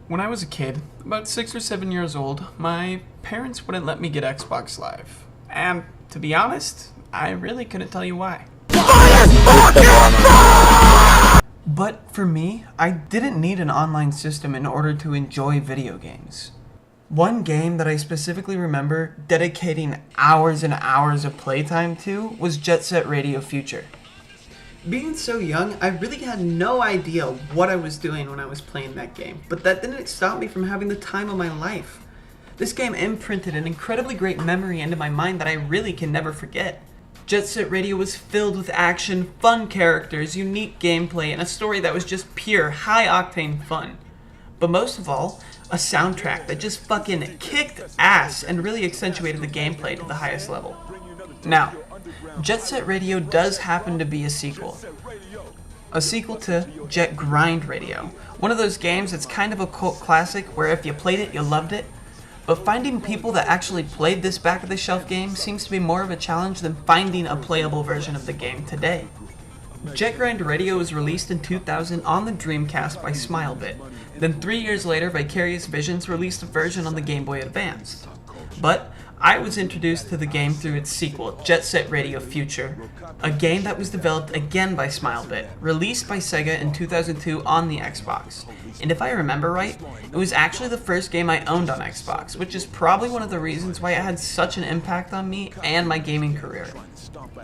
When I was a kid, about 6 or 7 years old, my parents wouldn't let me get Xbox Live. And to be honest, I really couldn't tell you why. But for me, I didn't need an online system in order to enjoy video games. One game that I specifically remember dedicating hours and hours of playtime to was Jet Set Radio Future. Being so young, I really had no idea what I was doing when I was playing that game, but that didn't stop me from having the time of my life. This game imprinted an incredibly great memory into my mind that I really can never forget. Jet Set Radio was filled with action, fun characters, unique gameplay, and a story that was just pure, high-octane fun. But most of all, a soundtrack that just fucking kicked ass and really accentuated the gameplay to the highest level. Now, Jet Set Radio does happen to be a sequel. A sequel to Jet Grind Radio. One of those games that's kind of a cult classic where if you played it, you loved it. But finding people that actually played this back-of-the-shelf game seems to be more of a challenge than finding a playable version of the game today. Jet Grind Radio was released in 2000 on the Dreamcast by Smilebit. Then 3 years later, Vicarious Visions released a version on the Game Boy Advance. But I was introduced to the game through its sequel, Jet Set Radio Future, a game that was developed again by Smilebit, released by Sega in 2002 on the Xbox. And if I remember right, it was actually the first game I owned on Xbox, which is probably one of the reasons why it had such an impact on me and my gaming career.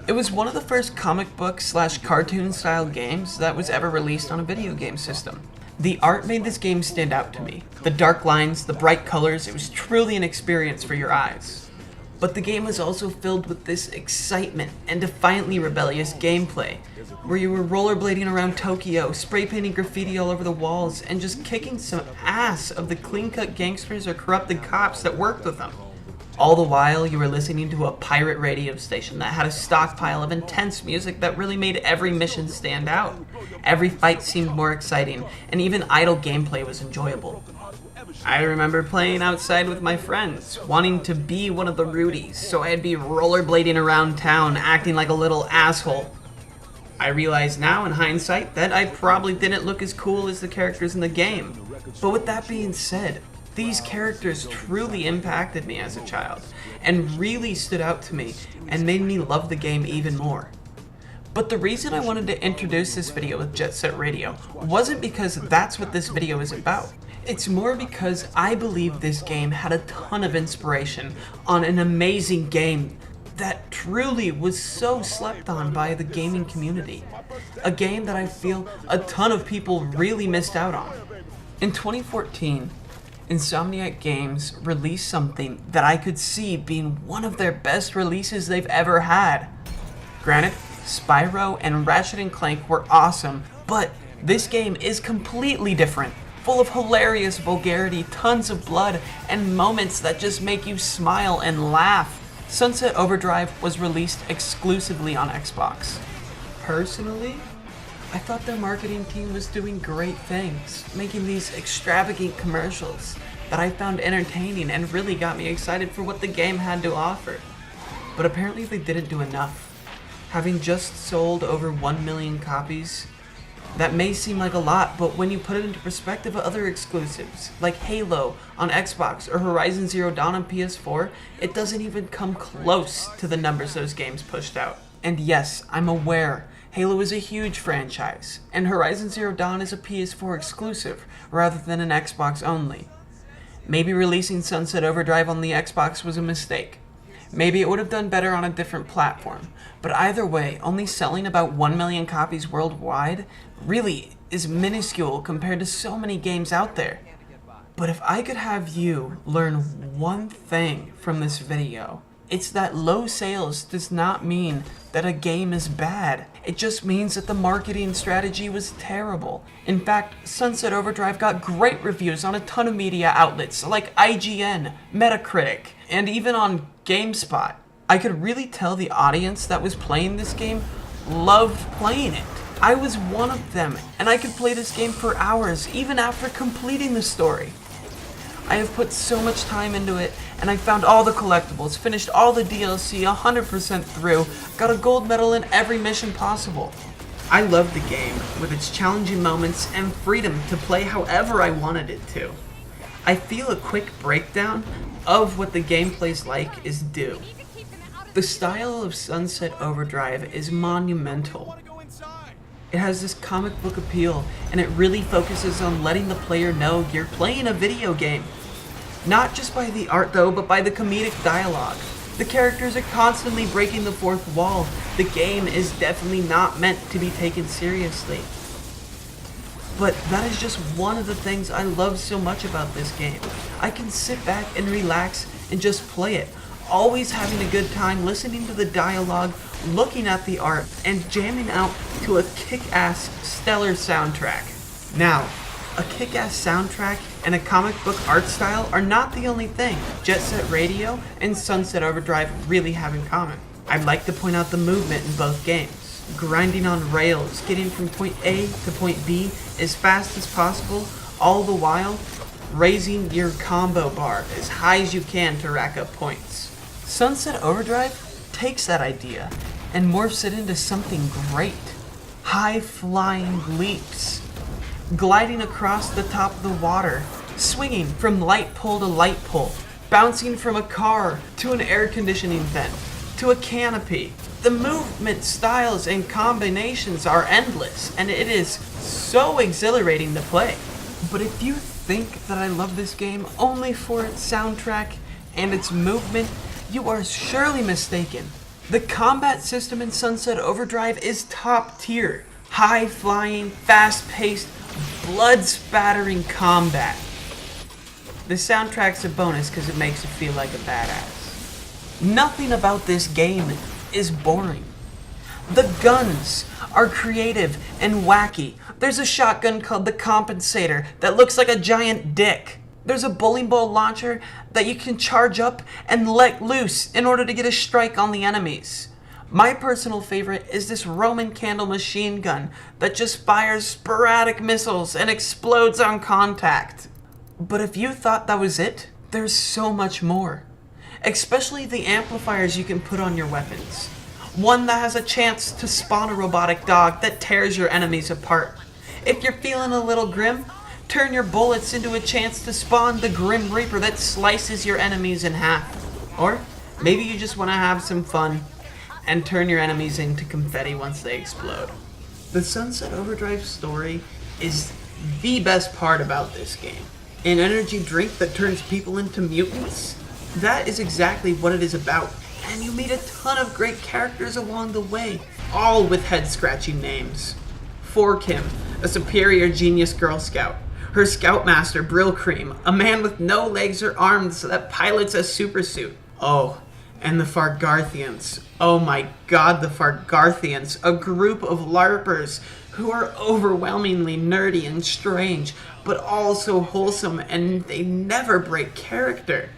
It was one of the first comic book / cartoon style games that was ever released on a video game system. The art made this game stand out to me. The dark lines, the bright colors, it was truly an experience for your eyes. But the game was also filled with this excitement and defiantly rebellious gameplay, where you were rollerblading around Tokyo, spray painting graffiti all over the walls, and just kicking some ass of the clean-cut gangsters or corrupted cops that worked with them. All the while, you were listening to a pirate radio station that had a stockpile of intense music that really made every mission stand out. Every fight seemed more exciting, and even idle gameplay was enjoyable. I remember playing outside with my friends, wanting to be one of the Rudies, so I'd be rollerblading around town, acting like a little asshole. I realize now, in hindsight, that I probably didn't look as cool as the characters in the game. But with that being said, these characters truly impacted me as a child, and really stood out to me, and made me love the game even more. But the reason I wanted to introduce this video with Jet Set Radio wasn't because that's what this video is about. It's more because I believe this game had a ton of inspiration on an amazing game that truly was so slept on by the gaming community. A game that I feel a ton of people really missed out on. In 2014, Insomniac Games released something that I could see being one of their best releases they've ever had. Granted, Spyro and Ratchet & Clank were awesome, but this game is completely different. Full of hilarious vulgarity, tons of blood, and moments that just make you smile and laugh. Sunset Overdrive was released exclusively on Xbox. Personally, I thought their marketing team was doing great things, making these extravagant commercials that I found entertaining and really got me excited for what the game had to offer. But apparently they didn't do enough. Having just sold over 1 million copies, that may seem like a lot, but when you put it into perspective of other exclusives, like Halo on Xbox or Horizon Zero Dawn on PS4, it doesn't even come close to the numbers those games pushed out. And yes, I'm aware, Halo is a huge franchise, and Horizon Zero Dawn is a PS4 exclusive, rather than an Xbox only. Maybe releasing Sunset Overdrive on the Xbox was a mistake. Maybe it would have done better on a different platform, but either way, only selling about 1 million copies worldwide really is minuscule compared to so many games out there. But if I could have you learn one thing from this video, it's that low sales does not mean that a game is bad. It just means that the marketing strategy was terrible. In fact, Sunset Overdrive got great reviews on a ton of media outlets like IGN, Metacritic, and even on GameSpot. I could really tell the audience that was playing this game loved playing it. I was one of them, and I could play this game for hours, even after completing the story. I have put so much time into it, and I found all the collectibles, finished all the DLC 100% through, got a gold medal in every mission possible. I loved the game, with its challenging moments and freedom to play however I wanted it to. I feel a quick breakdown of what the gameplay's like is due. The style of Sunset Overdrive is monumental. It has this comic book appeal, and it really focuses on letting the player know you're playing a video game. Not just by the art though, but by the comedic dialogue. The characters are constantly breaking the fourth wall. The game is definitely not meant to be taken seriously. But that is just one of the things I love so much about this game. I can sit back and relax and just play it, always having a good time listening to the dialogue, looking at the art, and jamming out to a kick-ass stellar soundtrack. Now, a kick-ass soundtrack and a comic book art style are not the only thing Jet Set Radio and Sunset Overdrive really have in common. I'd like to point out the movement in both games. Grinding on rails, getting from point A to point B as fast as possible, all the while raising your combo bar as high as you can to rack up points. Sunset Overdrive takes that idea and morphs it into something great. High-flying leaps, gliding across the top of the water, swinging from light pole to light pole, bouncing from a car to an air conditioning vent to a canopy. The movement styles and combinations are endless, and it is so exhilarating to play. But if you think that I love this game only for its soundtrack and its movement, you are surely mistaken. The combat system in Sunset Overdrive is top tier. High-flying, fast-paced, blood-spattering combat. The soundtrack's a bonus because it makes you feel like a badass. Nothing about this game is boring. The guns are creative and wacky. There's a shotgun called the Compensator that looks like a giant dick. There's a bowling ball launcher that you can charge up and let loose in order to get a strike on the enemies. My personal favorite is this Roman candle machine gun that just fires sporadic missiles and explodes on contact. But if you thought that was it, there's so much more. Especially the amplifiers you can put on your weapons. One that has a chance to spawn a robotic dog that tears your enemies apart. If you're feeling a little grim, turn your bullets into a chance to spawn the Grim Reaper that slices your enemies in half. Or maybe you just want to have some fun and turn your enemies into confetti once they explode. The Sunset Overdrive story is the best part about this game. An energy drink that turns people into mutants? That is exactly what it is about, and you meet a ton of great characters along the way, all with head-scratching names. Forkim, a superior genius Girl Scout. Her Scoutmaster, Brill Cream, a man with no legs or arms that pilots a supersuit. Oh, and the Fargarthians. Oh my god, the Fargarthians, a group of LARPers who are overwhelmingly nerdy and strange, but also wholesome, and they never break character.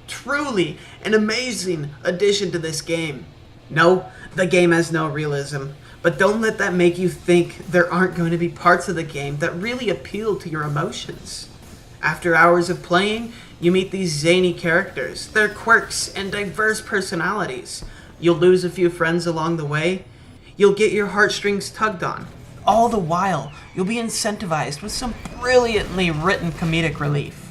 Truly an amazing addition to this game. No, the game has no realism, but don't let that make you think there aren't going to be parts of the game that really appeal to your emotions. After hours of playing, you meet these zany characters, their quirks and diverse personalities. You'll lose a few friends along the way. You'll get your heartstrings tugged on. All the while, you'll be incentivized with some brilliantly written comedic relief.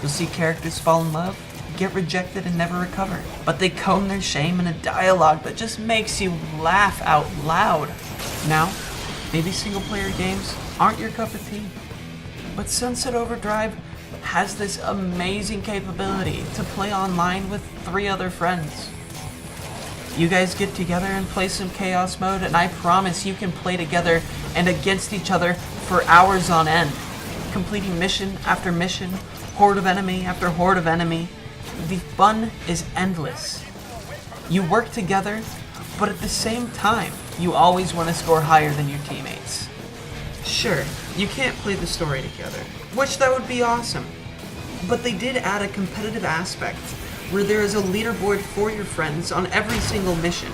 You'll see characters fall in love, get rejected, and never recover. But they comb their shame in a dialogue that just makes you laugh out loud. Now, maybe single-player games aren't your cup of tea, but Sunset Overdrive has this amazing capability to play online with 3 other friends. You guys get together and play some Chaos Mode, and I promise you can play together and against each other for hours on end, completing mission after mission, horde of enemy after horde of enemy. The fun is endless. You work together, but at the same time, you always want to score higher than your teammates. Sure, you can't play the story together, which that would be awesome. But they did add a competitive aspect, where there is a leaderboard for your friends on every single mission,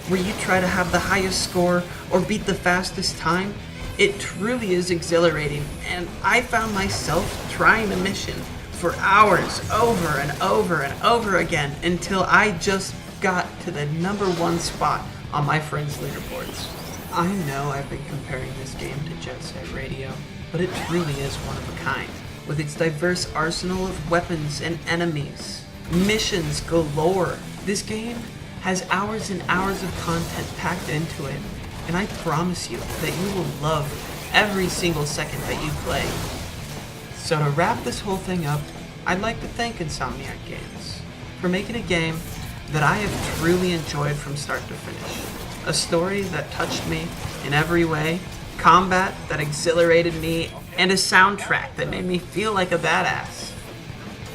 where you try to have the highest score or beat the fastest time. It truly is exhilarating, and I found myself trying a mission for hours over and over and over again until I just got to the #1 spot on my friends' leaderboards. I know I've been comparing this game to Jet Set Radio, but it truly is one of a kind. with its diverse arsenal of weapons and enemies, missions galore. This game has hours and hours of content packed into it, and I promise you that you will love every single second that you play. So to wrap this whole thing up, I'd like to thank Insomniac Games for making a game that I have truly enjoyed from start to finish. A story that touched me in every way, combat that exhilarated me, and a soundtrack that made me feel like a badass.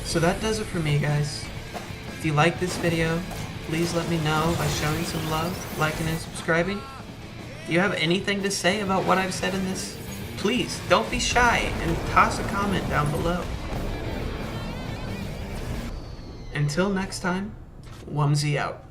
So that does it for me, guys. If you like this video, please let me know by showing some love, liking, and subscribing. Do you have anything to say about what I've said in this? Please, don't be shy and toss a comment down below. Until next time, Wumsy out.